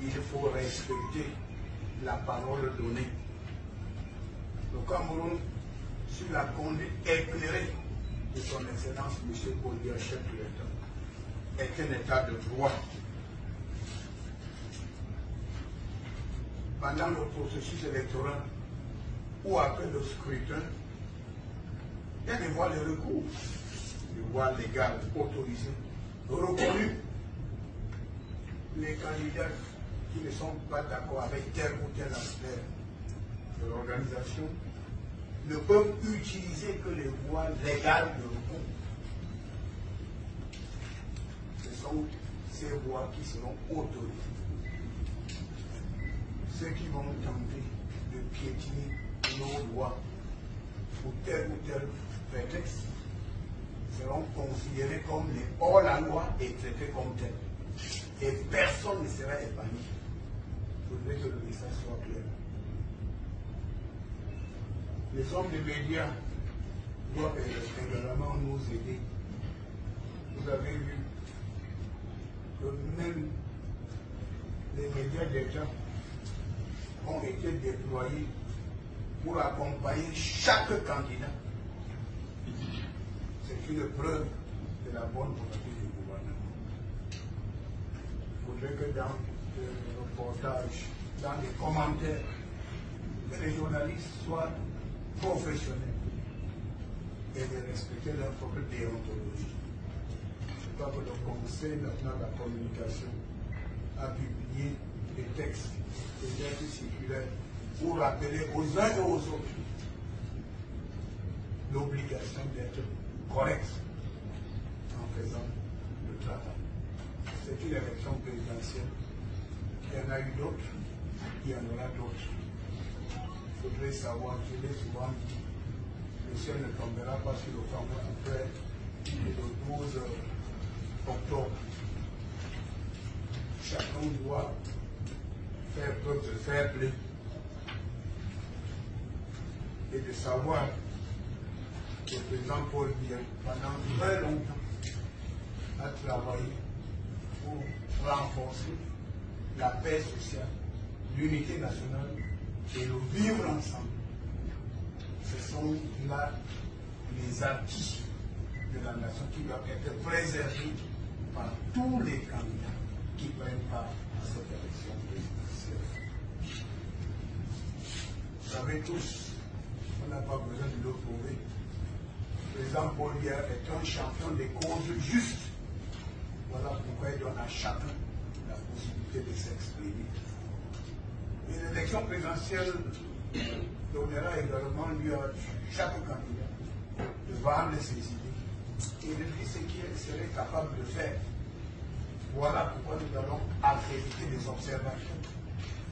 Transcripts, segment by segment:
il faut respecter la parole donnée. Le Cameroun, sur la conduite éclairée de son Excellence M. Paul-Biya, chef de l'État, est un état de droit. Pendant le processus électoral ou après le scrutin, il y a des voies de recours, des voies légales autorisées, reconnues. Les candidats qui ne sont pas d'accord avec tel ou tel aspect de l'organisation ne peuvent utiliser que les voies légales de recours. Ce sont ces voies qui seront autorisées. Ceux qui vont tenter de piétiner nos lois pour tel ou tel prétexte seront considérés comme les hors-la-loi et traités comme tels. Et personne ne sera épargné. Il faudrait que le message soit clair. Les hommes des médias doivent également nous aider. Vous avez vu que même les médias d'État ont été déployés pour accompagner chaque candidat. C'est une preuve de la bonne volonté du gouvernement. Il faudrait que dans le reportage, dans les commentaires, que les journalistes soient professionnels et de respecter leur propre déontologie. Je crois que le Conseil national de la communication a publié des textes, des lettres circulaires pour rappeler aux uns et aux autres l'obligation d'être correct en faisant le travail. C'est une élection présidentielle. Il y en a eu d'autres, il y en aura d'autres. Il faudrait savoir, je l'ai souvent dit, le ciel ne tombera pas sur le Cameroun après le 12 octobre. Chacun doit faire preuve de fair play et de savoir que le président Paul Biya, pendant très longtemps, a travaillé pour renforcer la paix sociale, l'unité nationale et le vivre ensemble. Ce sont là les acquis de la nation qui doivent être préservés par tous les candidats qui prennent part à cette élection présidentielle. Vous savez tous, on n'a pas besoin de le prouver. Le président Paul Biya est un champion des causes justes. Voilà pourquoi il donne à chacun la possibilité de s'exprimer. Et l'élection présidentielle donnera également lieu à chaque candidat de vendre ses idées et de dire ce qu'il serait capable de faire. Voilà pourquoi nous allons accréditer des observateurs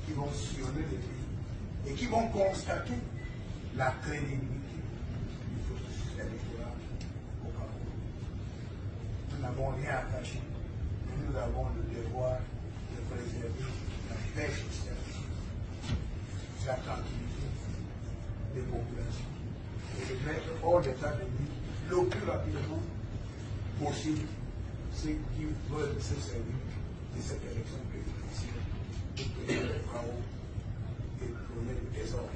qui vont sillonner le pays et qui vont constater la crédibilité du processus électoral au Cameroun. Nous n'avons rien à cacher, mais nous avons le devoir de préserver la paix sociale, la tranquillité des populations et de mettre hors d'état de vie le plus rapidement possible ceux qui veulent se servir de cette élection présidentielle pour créer le chaos et donner le désordre.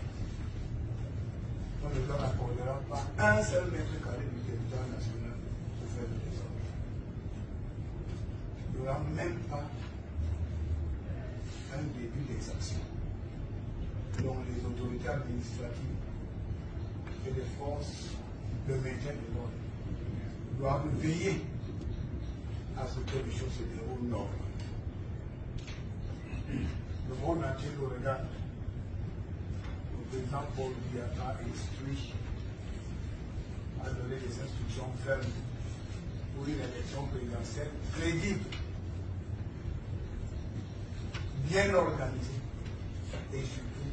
On ne leur accordera pas un seul mètre carré du territoire national pour faire le désordre. Il n'y aura même pas un début d'exaction dont les autorités administratives et les forces de maintien de l'ordre doivent veiller à ce que les choses se déroulent normalement. Le monde entier le regarde. Le président Paul Biya a instruit, a donné des instructions fermes pour une élection présidentielle crédible, bien organisée et surtout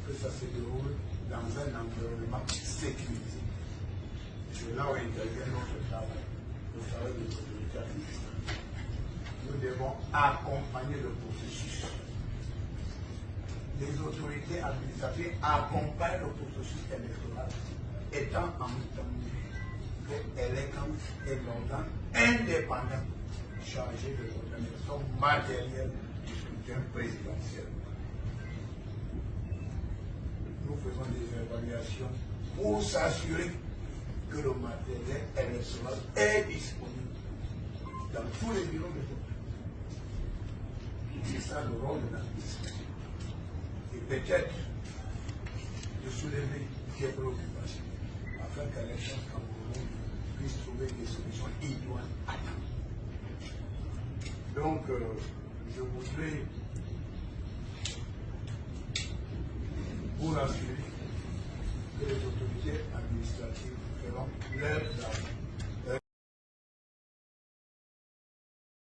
que ça se déroule dans un environnement sécurisé. C'est là où intervient notre travail, le travail des autorités administratives. Nous devons accompagner le processus. Les autorités administratives accompagnent le processus électoral, étant entendu qu'elle est l'organe indépendant chargé de l'organisation matérielle du scrutin. scrutin présidentiel. Nous faisons des évaluations pour s'assurer que le matériel électoral est disponible dans tous les bureaux de vote. C'est ça le rôle de l'administration. Et peut-être de soulever des préoccupations afin qu'à l'échange Cameroun puisse trouver des solutions idoines à temps. Donc, je voudrais vous rassurer que les autorités administratives feront leur travail